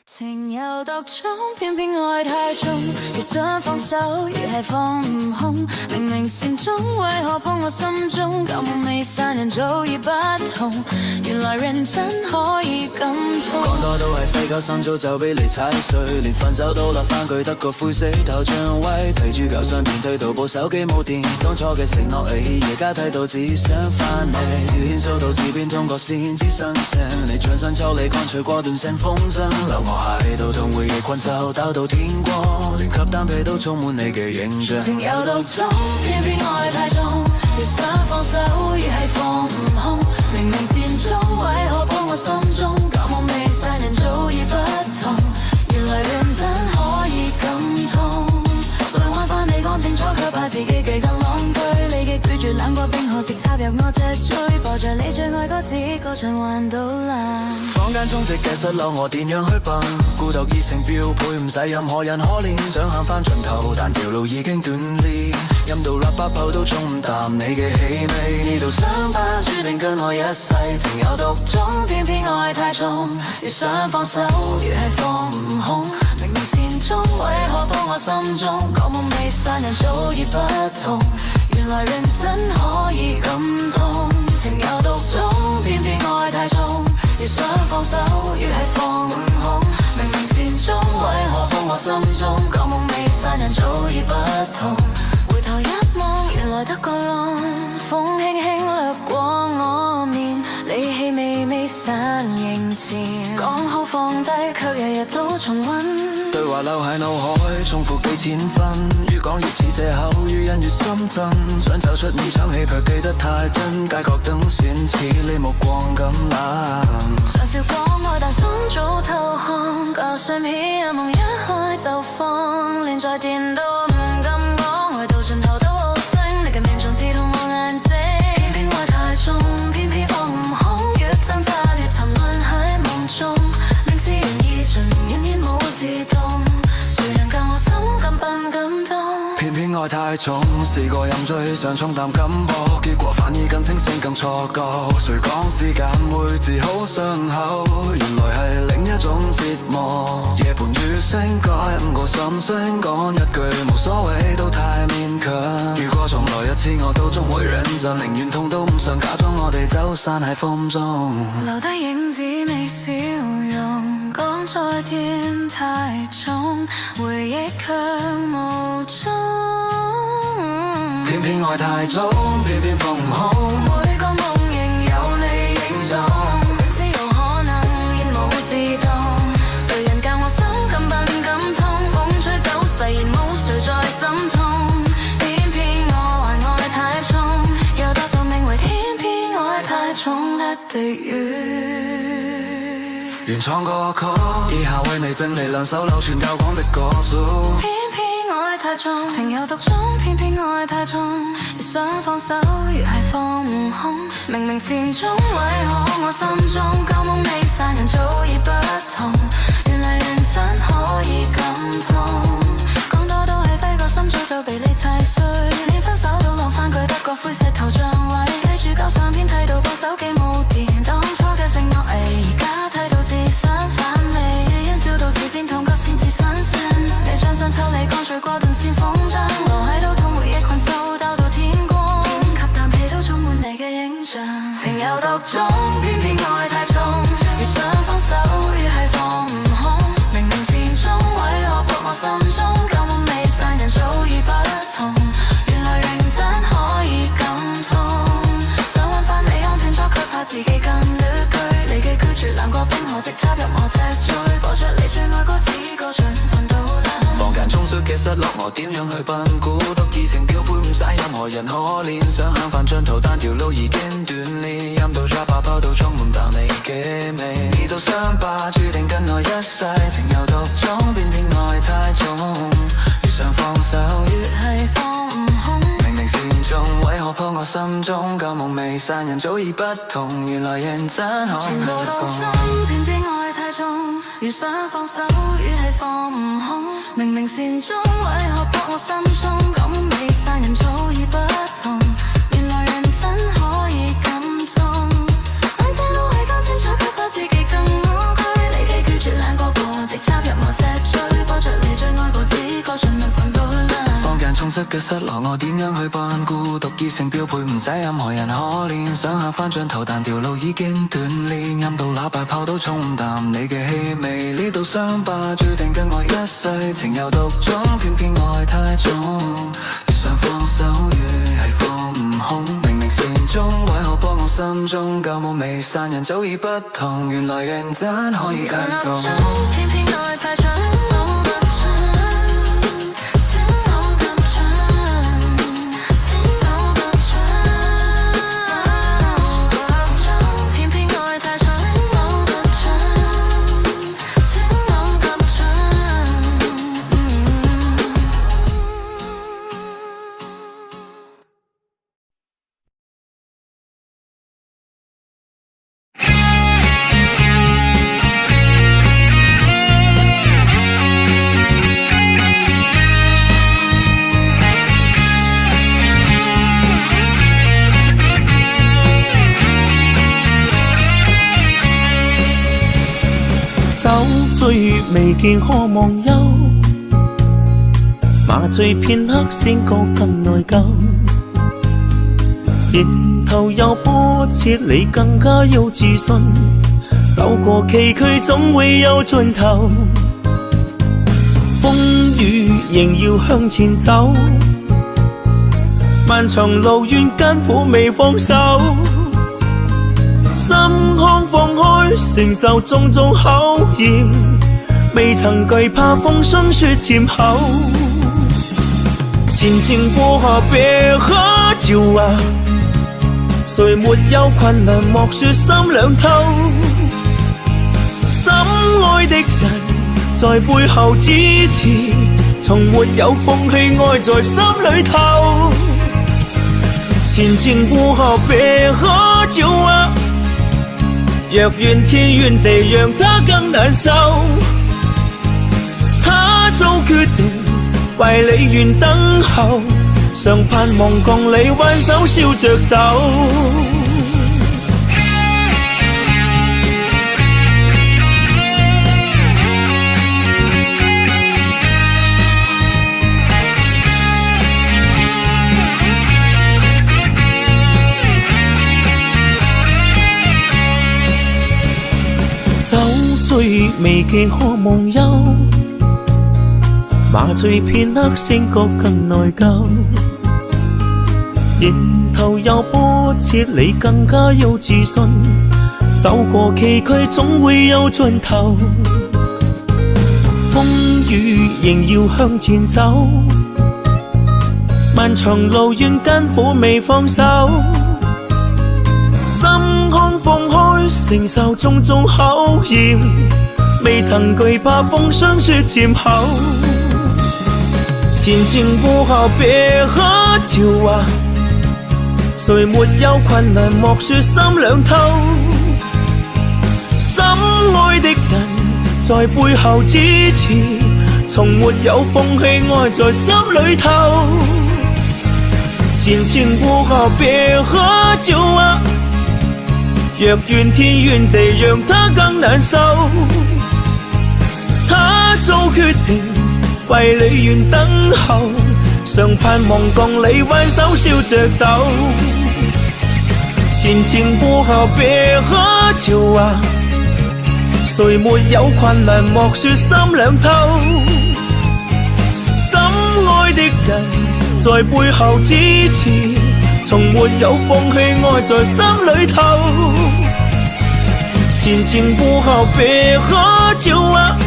情有獨鍾，偏偏愛太重，越想放手越係放唔空。明明善終，為何破我心中？舊夢未散，人早已不同。原來認真可以咁痛。講多都係廢舊，心早就俾你踩碎，連分手都落翻句，得個灰色頭像位。睇住舊相片，推到部手機冇電，當初嘅承諾你夜街睇到只想翻你。照片掃到字邊通過先知新聲，你轉身抽離乾脆過斷成風箏，留我喺度同回憶困獸鬥到天光，連吸膽被都充滿你嘅形象。情有獨鍾，偏偏愛太重，越想放手越係放唔空。明明善終，為何破我心中？舊夢未散，人早已不同。原來認真可以咁痛，想玩返你講清楚，卻怕自己幾更狼狽。你嘅決絕冷過冰河，直插入我脊椎，播着你最愛歌詞，歌循環到爛。坊間充斥嘅失落，我點樣去笨？孤獨已成標配，唔使任何人可憐。想行返盡頭，但條路已經斷裂。飲到喇叭泡都沖唔淡你嘅氣味。呢度傷疤注定跟我一世，情有獨鍾，偏偏愛太重。越想放手，越係放唔空。明明善終，為何破我心中？舊夢未散，人早已不同。原來認真可以咁痛。情有獨鍾，偏偏愛太重。越想放手，越係放唔空。明明善終，為何破我心中？舊夢未散，人早已不同。回頭一望，原來得個浪，風輕輕掠過我面，你氣微散迎前。講好放低，卻日日都重溫。對話留喺腦海，重複幾千分。越講越似藉口，越忍越深圳。想走出呢場戲，卻記得太真。街角燈閃似你目光咁冷。常笑講愛，但心早投降。舊相片一夢一開就放，連在電都唔敢講。愛到盡頭都好星，你嘅命仲刺痛我眼睛。偏偏愛太重，偏偏放唔空。越掙扎越沉淪喺夢中，明知人已盡，仍然冇自動。誰人教我心敢笨敢動？偏偏愛太重，試過飲醉想沖淡感覺，結果反而更清醒更錯覺。誰講時間會治好傷口？原來係另一種折磨。夜半雨聲改誤個心聲，講一句無所謂都太勉強。如果重來一次我都總會認真，寧願痛都唔想假裝我哋走散喺風中。留低影子未笑容，講再見太重，回憶卻無蹤。偏偏愛太重，偏偏放唔空。每個夢仍有你影蹤，明知有可能亦無自動。誰人教我心敢笨敢痛？風吹走誓言，冇誰在心痛。偏偏我還愛太重，有多壽命為天偏愛太重，一滴雨。原創歌曲，以下為你整理兩首流傳較廣的歌數。偏偏愛太重，情有獨鍾，偏偏愛太重。越想放手，越係放唔空。明明善終，為何我心中舊夢未散，人早已不同。原來認真可以咁痛，講多都係廢，個心早就被你踩碎。連分手都落翻句，得個灰色頭像位。睇住舊相片，睇到部手機冇電，當初嘅承諾，而家睇到只想反味。只因笑到字邊痛覺先至新鮮，你將身抽離乾脆過斷線風箏，留喺度痛回憶困獸鬥到天光，吸啖氣都充滿你嘅影像。情有獨鍾，偏偏愛太重，越想放手越係放唔空。明明善終，為何破我心中？舊夢未散，人早已不同。原來認真可以咁痛，想揾返你講清楚，卻怕自己更劣句。你嘅決絕冷過冰河，直插入我脊椎，播着你最愛歌詞，歌循環到爛。坊間中衰嘅失落，我點樣去笨估？獨異情標配，唔使任何人可憐。想行返盡頭，但條路已經斷裂。飲到沙巴泡到充滿淡你嘅味。呢度傷疤注定跟我一世，情有獨鍾，偏偏愛太重。越想放手，越係放唔空。明明善終，為何破我心中？舊夢未散，人早已不同。原來認真可以情有獨鍾，偏偏愛太重。越想放手，越係放唔空。明明善終，為何破我心中？舊夢未散，人早已不同。原來認真可以咁痛，兩者都係講清楚，卻怕自己更無懼。你嘅決絕冷過波，直性質嘅失落，我點樣去扮孤獨已成標配，唔使任何人可憐。想下翻轉頭，但條路已經斷裂，飲到喇叭泡都沖唔淡你嘅氣味。呢度傷疤注定跟我一世，情有獨鍾，偏偏愛太重。越想放手越係放唔空，明明善終，為何幫我心中舊夢未散？人早已不同，原來認真可以感動。偏偏愛太重。酒醉未見可忘憂，麻醉片刻醒覺更內疚。迎頭有波折，你更加要自信。走過崎嶇總會有盡頭，風雨仍要向前走。漫長路遠艱苦未放手，心胸放開，承受種種考驗，未曾懼怕風霜雪漸後。前情過後別喝酒啊，誰沒有困難莫說心兩透。心愛的人在背後支持，從沒有放棄愛在心裏頭。前情過後別喝酒啊，若怨天怨地讓他更難受。他做決定為你願等候，常盼望共你挽手笑着走。酒醉未記可忘憂，麻醉片刻醒覺更內疚。迎頭有波折，你更加要自信。走過崎嶇總會有盡頭，風雨仍要向前走。漫長路遠艱苦未放手，心胸放開，承受種種考驗，未曾懼怕風霜雪漸後。前情過後別喝酒啊，誰沒有困難莫說心兩透。心愛的人在背後支持，從沒有放棄愛在心裏頭。前情過後別喝酒啊，若怨天怨地讓他更難受。他做決定為你願等候，常盼望共你挽手笑着走。前情過後別喝酒啊，誰沒有困難莫說心兩透。心愛的人在背後支持，從沒有放棄愛在心裏頭。前情過後別喝酒啊，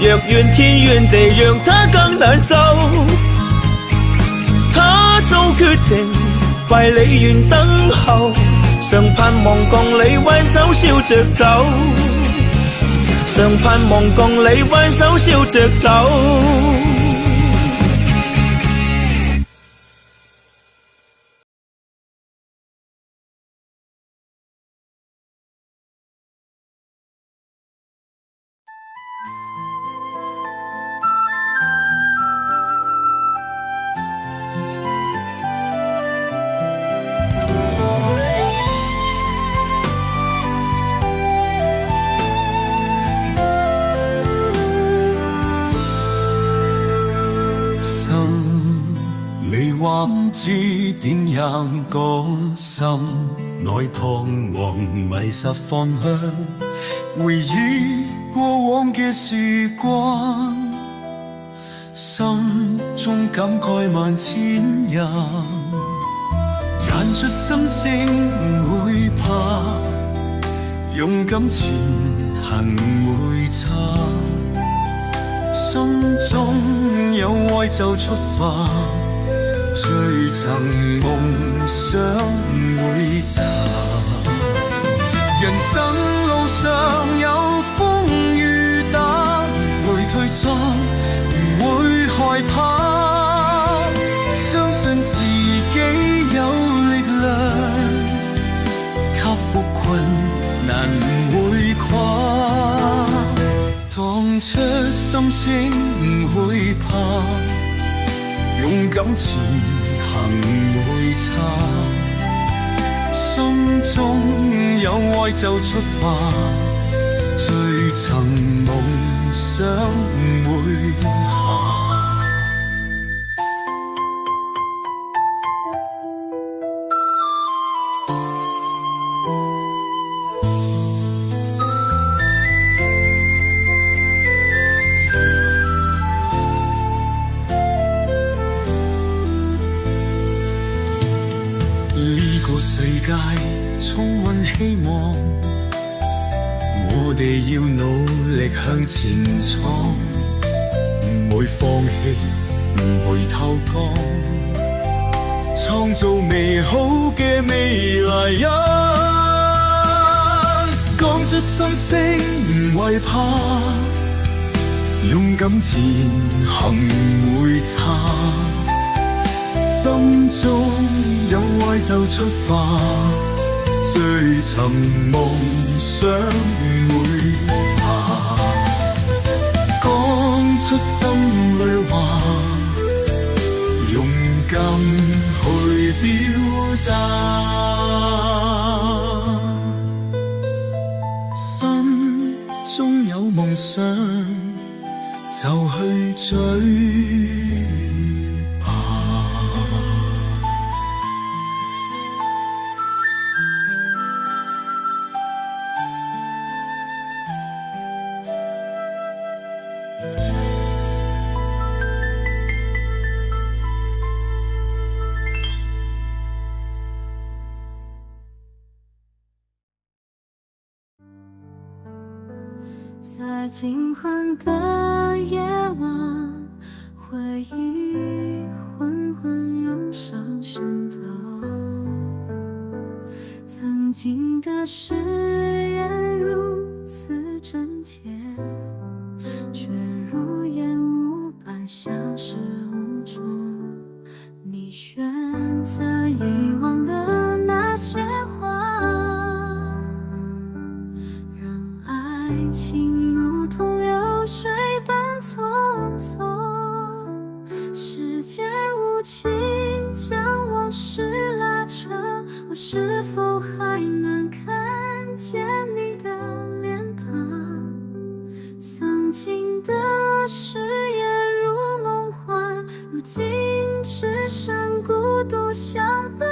若怨天怨地讓他更難受。他做決定為你願等候，常盼望共你挽手笑着走，常盼望共你挽手笑着走。致點讓個心內彷徨迷失方向，回憶過往嘅時光，心中感慨萬千人，揀出心聲唔會怕，勇敢前行唔會差，心中有愛就出發，追尋夢想會達。人生路上有風雨打，唔會退縮，唔會害怕，相信自己有力量，克服困難唔會垮，當出心聲唔會怕，勇敢前行唔會差，心中有愛就出發，追尋夢想唔會下。世界充滿希望，我哋要努力向前闖，唔會放棄，唔回頭講，創造美好嘅未來日，講出心聲唔害怕，勇敢前行唔會差，心中有愛就出發，追尋夢想唔會怕，講出心裏話，勇敢去表達，心中有夢想就去追。在今晚的夜晚，回忆缓缓涌上心头，曾经的誓言如此真切，却如烟雾般消失无踪。你选择遗忘的那些话，让爱情如同流水般匆匆，时间无情将往事拉扯，我是否还能看见你的脸庞？曾经的誓言如梦幻，如今只剩孤独相伴。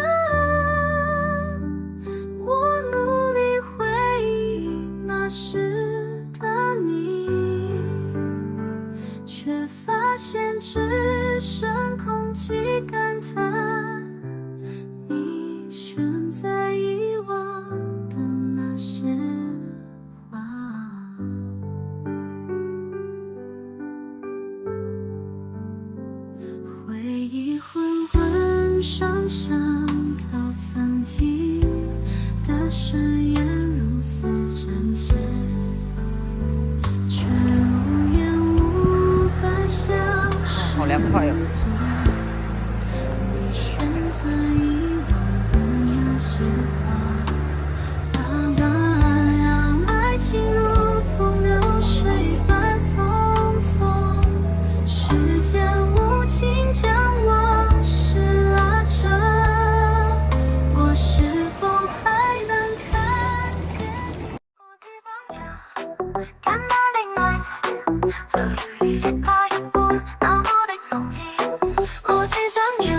我努力回忆那时的你，却发现只剩空气感叹。你选择遗忘的那些话，回忆混混上想到曾经的誓言如此真切，却如烟雾般消失无踪。你选择遗忘的那些话，让爱情如同流水般匆匆，时间无情将往事拉扯，我是否还能看见你？簡單的愛情就如一加一般那麼的容易，我只想要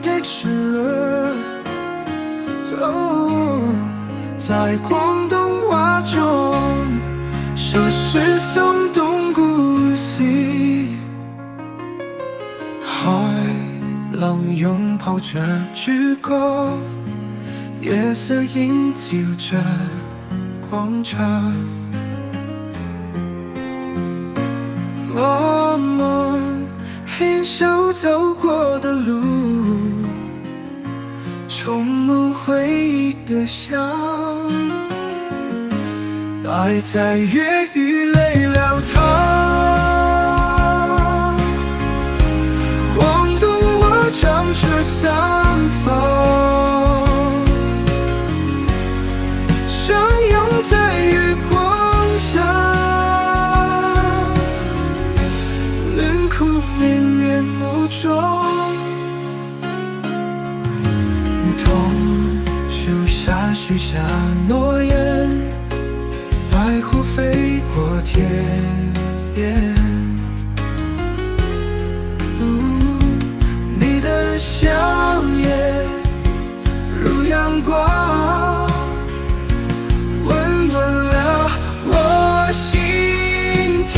的旋律，在廣東話中述說心動故事。海浪擁抱着主角，夜色映照着廣場。我們牽手走過的路，充滿回憶的香，愛在粵語裡流淌。廣東話唱出三方，相擁在月光下，戀哭綿綿無蹤。樹下許下諾言，白鴿飛過天邊。你的笑顏如陽光，溫暖了我心田。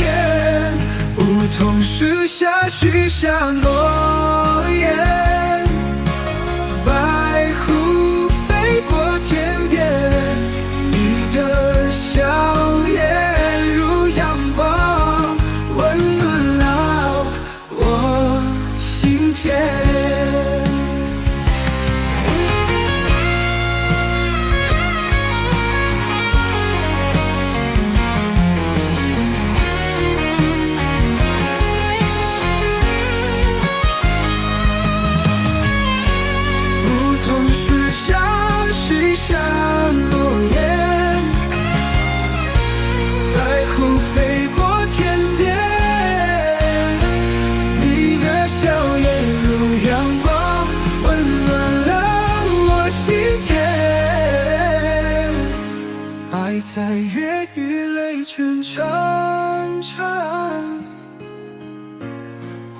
梧桐樹下許下諾言，白鴿飛過天邊，你的笑顏如陽光，溫暖了我心田。梧桐樹下許下諾言，白鴿飛過天邊，你的笑顏如陽光，溫暖了我心田。愛在粵語裡傳唱，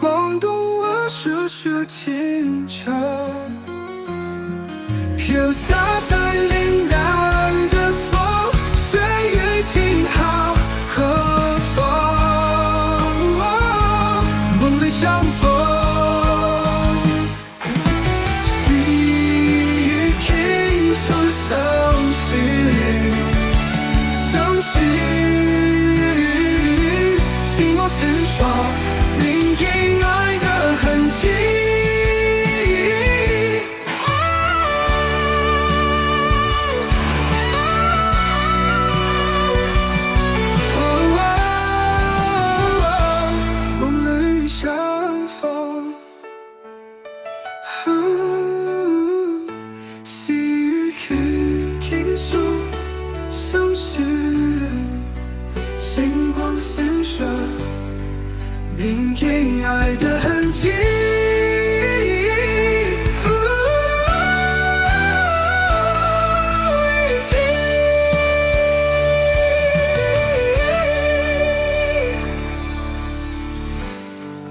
廣東話述說情長，飄灑在凜然的風，歲月靜好何妨，夢裡相逢，細語傾訴心事，是我深鎖銘記愛的痕跡。星光閃爍，銘記愛的痕跡。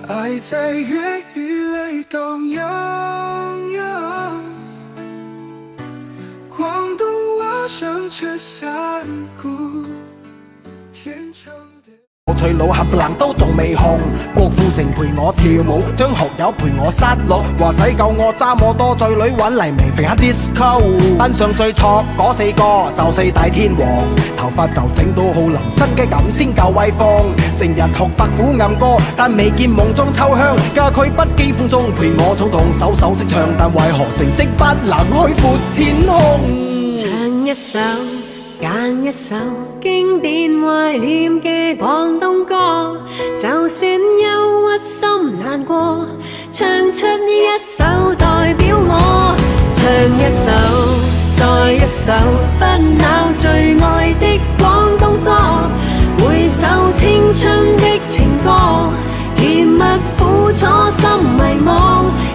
愛在粵語裡蕩漾，廣東話唱出山谷。我脆佬冚唪唥都仲未紅，郭富城陪我跳舞，張學友陪我失落，華仔救我揸摩多，醉女揾黎明揈下 disco， 班上最錯嗰4個就4大天王，頭髮就整到好淋身嘅咁先夠威風，成日學白虎暗歌，但未見夢中秋香，家駒不羈風中陪我衝動，首首識唱，但為何成績不能開闊天空？唱一首揀一首經典懷念嘅廣東歌，就算憂鬱心難過，唱出一首代表我。唱一首再一首，不朽最愛的廣東歌，回首青春的情歌，甜蜜苦楚心迷惘，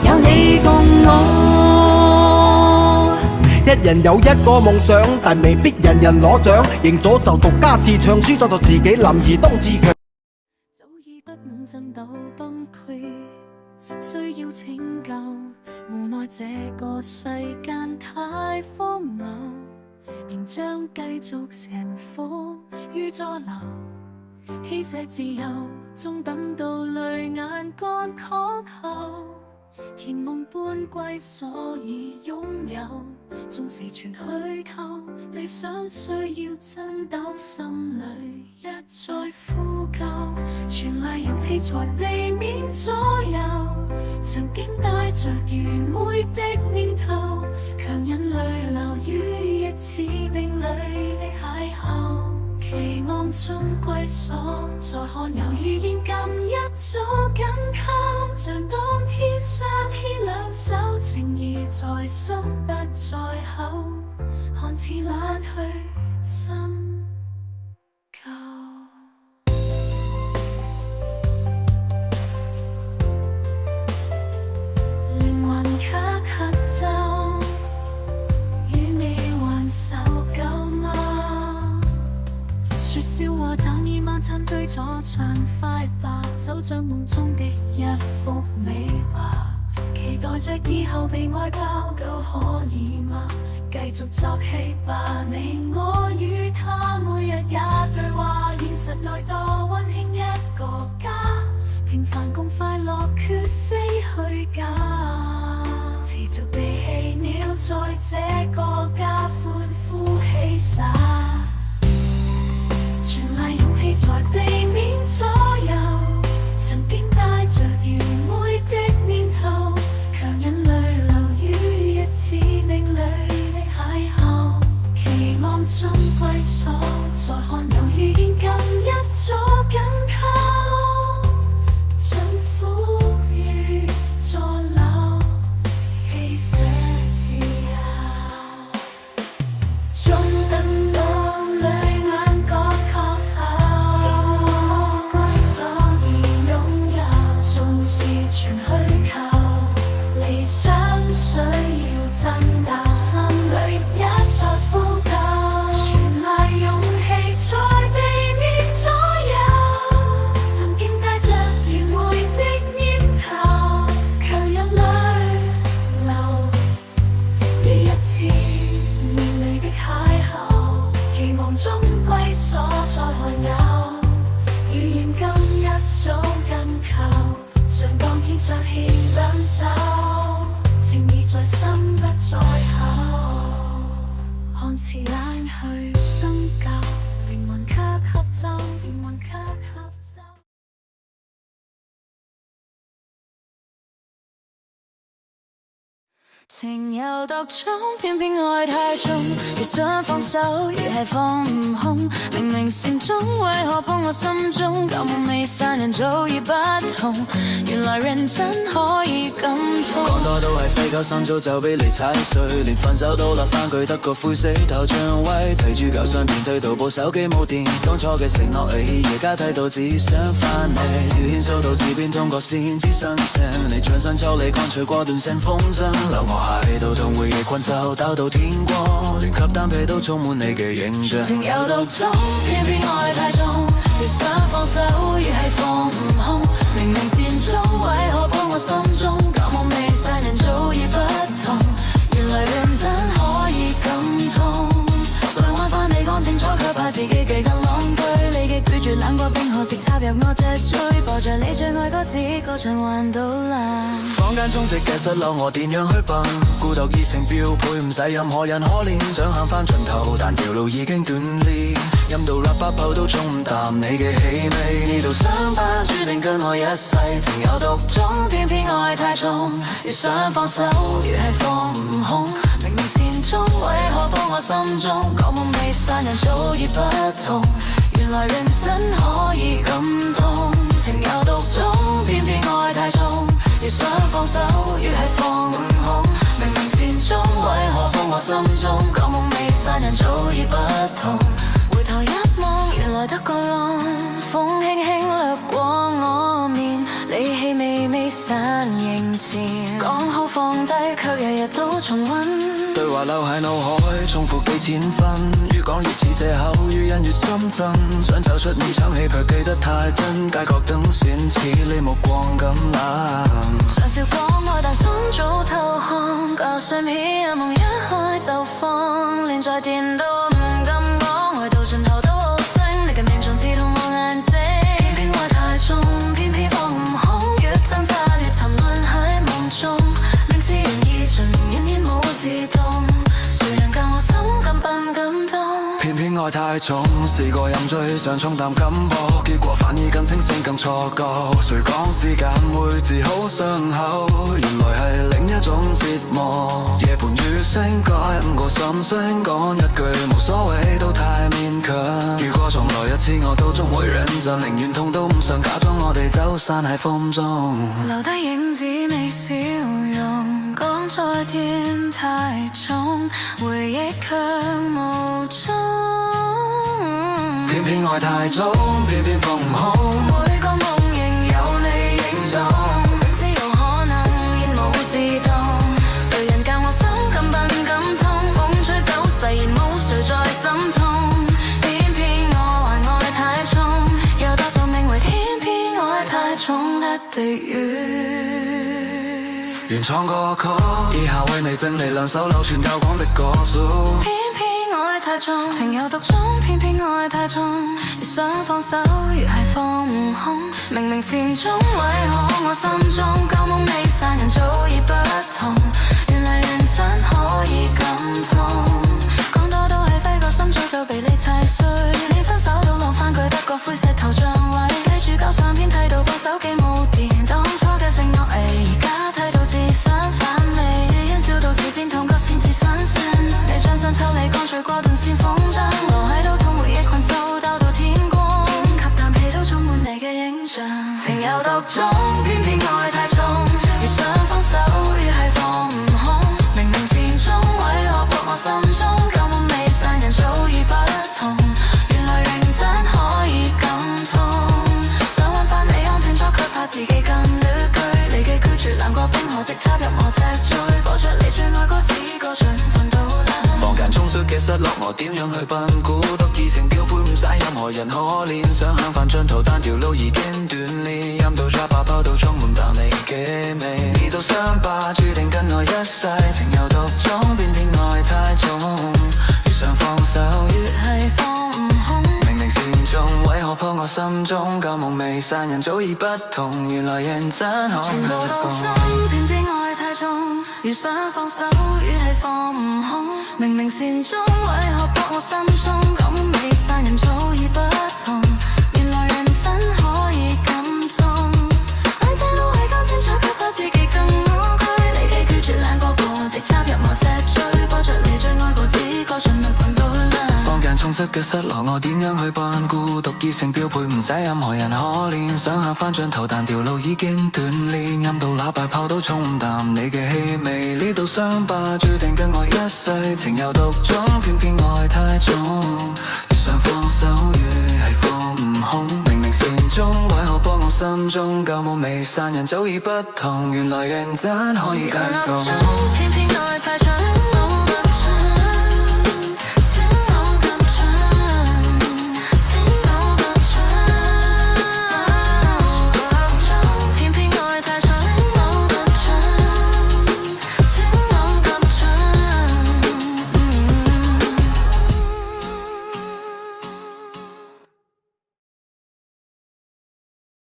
有你共我。一人有一個夢想，但未必人人攞獎。贏咗就獨家試唱，輸咗就自己林兒當自強。早已不能進到崩潰，需要拯救。無奈這個世間太荒謬，仍將繼續沉浮於左流，稀些自由，終等到淚眼乾涸後，甜夢般歸所以擁有，縱是全虛構，理想需要爭鬥，心裏一再呼救，全賴勇氣才避免左右，曾經帶着愚昧的念頭，強忍淚流於一次命裏的邂逅，期望中歸所，再看猶如現今一早緊扣，像當天相牽兩手，情誼在心不在口，看似懶去深究。靈魂卡刻舟，與你還守舊嗎？說笑話找你晚餐對坐暢快吧，走進夢中的一幅美畫，期待着以後被愛包夠可以嗎？繼續作戲吧，你我與他每日也對話，現實內多溫馨一個家，平凡共快樂絕非虛假，持續地戲鳥在這個家歡呼嬉灑，全賴勇氣才避免左右，曾經帶着愚昧的念頭，強忍淚流於一次命裏的邂逅，期望中歸所，再看猶如現今一早緊扣，盡苦於左流，稀些自由，終等到淚眼乾涸後，歸所以擁有，縱是全虛構，理想需要爭鬥，心裏一再呼救，全賴勇氣才避免左右，曾經帶着愚昧的念頭，強忍淚流於一次面裏的邂逅，期望中歸所，再看有如現今一早緊扣，像當天相牽兩手，情誼在心不在口，看似懶去深究，靈魂卡刻舟，靈魂卡刻舟。情有獨鍾，偏偏愛太重，越想放手，越係放唔空。明明善終，為何碰我心中？舊夢未散，人早已不同。原來認真可以咁痛。講多都係廢舊，心早就俾你踩碎，連分手都立翻句，得個灰色頭像位。睇住舊相片，推到部手機冇電，當初嘅承諾你而家睇到只想翻你。照片掃到字邊通過先知新聲，你轉身抽離，乾脆過斷成風箏，留我喺度同回憶困獸鬥到天光，連吸單被都充滿你嘅影像。情有獨鍾，偏偏愛太重，越想放手越係放唔空。明明善終，為何幫我心中？舊夢未散，人早已不同。原來認真可以咁痛，想玩返你講清楚，卻怕自己幾近狼狽。你嘅決絕冷過冰河時插入我脊椎，播着你最愛歌詞，歌循環到爛。坊間充斥嘅失落，我點樣去笨？孤獨已成標配，唔使任何人可憐。想行返盡頭，但條路已經斷裂。飲到喇叭泡都沖唔淡你嘅氣味。呢度傷疤注定跟我一世，情有獨鍾，偏偏愛太重。越想放手，越係放唔空。明明善終，為何幫我心中？舊夢未散，人早已不同。原來認真可以咁痛，情有獨鍾，偏偏愛太重。越想放手，越係放唔空。明明善終，為何幫我心中？舊夢未散，人早已不同。回頭一望，原來得個浪，風輕輕掠過我面，你氣味未散，仍前。講好放低，卻日日都重溫。對話留喺腦海，重複幾千分。越講越似藉口，越印越深圳。想走出呢場戲，卻記得太真。街角燈閃似你目光咁冷。常笑講愛，但心早投降。舊相片有夢一開就放，連在電都唔敢講。愛到盡頭都好星，你嘅命仲刺痛我眼睛。偏偏愛太重，偏偏放唔空。越掙扎越沉淪喺夢中，明知容易盡，仍然冇自動。誰人教我心咁笨咁動？偏偏愛太重，試過飲醉想沖淡感覺，結果反而更清醒更錯覺。誰講時間會治好傷口？原來係另一種折磨。夜半雨聲改誤個心聲，講一句無所謂都太勉強。如果重來一次我都總會認真，寧願痛都唔想假裝我哋走散喺風中。留低影子未笑容，講再見太重，回憶卻無蹤。偏偏愛太重，偏偏放唔空。每個夢仍有你影蹤，明知有可能仍無自動。誰人教我心咁笨咁痛？風吹走誓言無誰在心痛。偏偏我還愛太重，又打宿命為天偏愛太重，一滴雨。原創歌曲，以下為你整理兩首流傳較廣的歌數。偏偏愛太重，情有獨鍾，偏偏愛太重。越想放手，越係放唔空。明明善終，為何我心中舊夢未散，人早已不同。原來認真可以咁痛，講多都係揮個心，早就被你踩碎。連分手都浪翻句，得個灰石頭像位。睇住舊相片，睇到部手機冇電，當初嘅承諾，而家睇到自想反味。只因笑到字邊痛覺先至新鮮。你將身抽離，乾脆過斷線風箏，留喺度痛回憶困獸鬥到天光。吸啖氣都充滿你嘅影像，情有獨鍾，偏偏愛太重。越想放手，越係放唔空。明明善終，為何搏我心中舊夢未散，人早已不同。原來認真可以咁痛，想揾返你看清楚，卻怕自己更劣據。你嘅拒絕難過冰河，直插入我脊椎。播出你最愛歌，只歌盡瞓到爛。坊間充斥嘅失落，我點樣去笨估？獨異情標配，唔使任何人可憐。想向翻盡頭，但條路已經斷裂。飲到茶爆泡到充滿淡你嘅味。呢度傷疤注定跟我一世，情有獨鍾，偏偏愛太重。越想放手，越係放唔空。明明善終，為何破我心中舊夢未散，人早已不同。原來認真可以情到獨鍾，偏偏愛太重。越想放手，越係放唔空。明明善終，為何搏我心中舊夢未散，人早已不同。原來認真可以咁痛，兩隻都係講清楚，卻怕自己更無懼。你嘅拒絕爛過播，直插入我脊椎。播着你最愛歌，只歌盡量瞓到爛。坊間充斥嘅失落，我點樣去扮孤獨異性標配，唔使任何人可憐。想下翻轉頭，但條路已經斷裂。飲到喇叭泡都沖唔淡你嘅氣味。呢度傷疤注定跟我一世，情有獨鍾，偏偏愛太重。越想放手，越係放唔空。明明善終，為何搏我心中舊夢未散，人早已不同。原來認真可以更共。偏偏愛太重。